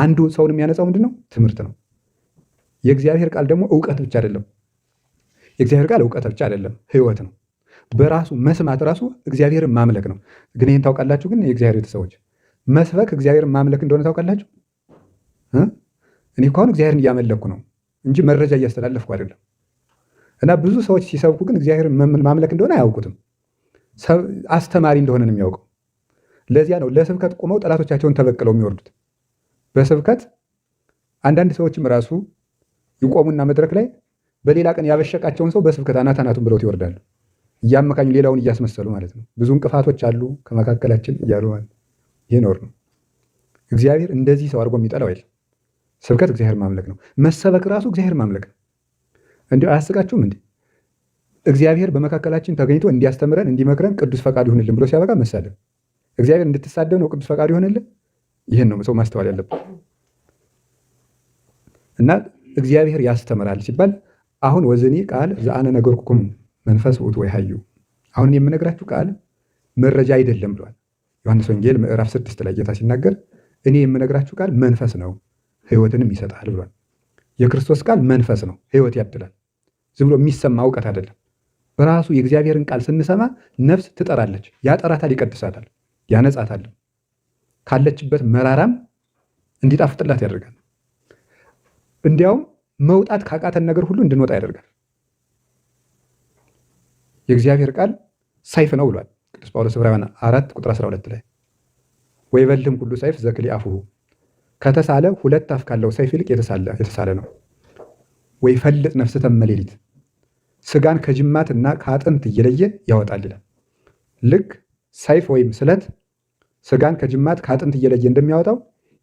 አንዱ ሰውን የሚያነጻው ምንድን ነው? ትምህርት ነው። የእግዚአብሔር ቃል ደግሞ እውቀት ብቻ አይደለም። የእግዚአብሔር ቃል እውቀት ብቻ አይደለም፣ ህይወት ነው። በራሱ መስማት ራሱ እግዚአብሔርን ማምለክ ነው። ግን ይህን ታውቃላችሁ? ግን የእግዚአብሔር ቤተሰቦች መስበክ እግዚአብሔርን ማምለክ እንደሆነ ታውቃላችሁ? እኔ እኮ አሁን እግዚአብሔርን እያመለኩ ነው እንጂ መረጃ እያስተላለፍኩ አይደለም። እና ብዙ ሰዎች ሲሰብኩ ግን እግዚአብሔርን ማምለክ እንደሆነ አያውቁትም። አስተማሪ እንደሆነ ነው የሚያውቀው። ለዚያ ነው ለስብከት ቆመው ጠላቶቻቸውን ተበቅለው የሚወርዱት። በስብከት አንዳንድ ሰዎችም ራሱ ይቆሙና መድረክ ላይ በሌላ ቀን ያበሸቃቸውን ሰው በስብከት አናቱን ብለውት ይወርዳሉ። እያመካኙ ሌላውን እያስመሰሉ ማለት ነው። ብዙ እንቅፋቶች አሉ ከመካከላችን እያሉ ማለት ይኖር ነው። እግዚአብሔር እንደዚህ ሰው አድርጎ የሚጠላው የለም። ስብከት እግዚአብሔር ማምለክ ነው። መሰበክ ራሱ እግዚአብሔር ማምለክ ነው። እንዲሁ አያስቃችሁም እንዴ? እግዚአብሔር በመካከላችን ተገኝቶ እንዲያስተምረን እንዲመክረን ቅዱስ ፈቃዱ ይሁንልን ብሎ ሲያበቃ መሳደብ። እግዚአብሔር እንድትሳደብ ነው ቅዱስ ፈቃዱ ይሆንልን? ይህን ነው ሰው ማስተዋል ያለበት። እና እግዚአብሔር ያስተምራል ሲባል አሁን ወዘኔ ቃል ዘአነ ነገርኩኩም መንፈስ ውእቱ ወይሃዩ፣ አሁን የምነግራችሁ ቃል መረጃ አይደለም ብሏል። ዮሐንስ ወንጌል ምዕራፍ 6 ላይ ጌታ ሲናገር እኔ የምነግራችሁ ቃል መንፈስ ነው ሕይወትንም ይሰጣል ብሏል። የክርስቶስ ቃል መንፈስ ነው፣ ሕይወት ያድላል። ዝም ብሎ የሚሰማ እውቀት አይደለም። በራሱ የእግዚአብሔርን ቃል ስንሰማ ነፍስ ትጠራለች፣ ያጠራታል፣ ይቀድሳታል፣ ያነጻታል፣ ካለችበት መራራም እንዲጣፍጥላት ያደርጋል። እንዲያውም መውጣት ካቃተን ነገር ሁሉ እንድንወጣ ያደርጋል። የእግዚአብሔር ቃል ሰይፍ ነው ብሏል ቅዱስ ጳውሎስ ዕብራውያን 4 ቁጥር 12 ላይ ወይበልም ሁሉ ሰይፍ ዘክልአፉሁ፣ ከተሳለ ሁለት አፍ ካለው ሰይፍ ይልቅ የተሳለ ነው። ወይ ፈልጥ ነፍስተ እመሌሊት፣ ስጋን ከጅማት እና ከአጥንት እየለየ ያወጣል ይላል። ልክ ሰይፍ ወይም ስለት ስጋን ከጅማት ከአጥንት እየለየ እንደሚያወጣው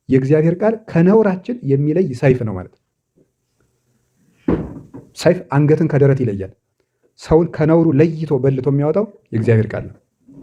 የእግዚአብሔር ቃል ከነውራችን የሚለይ ሰይፍ ነው ማለት ነው። ሰይፍ አንገትን ከደረት ይለያል። ሰውን ከነውሩ ለይቶ በልቶ የሚያወጣው የእግዚአብሔር ቃል ነው።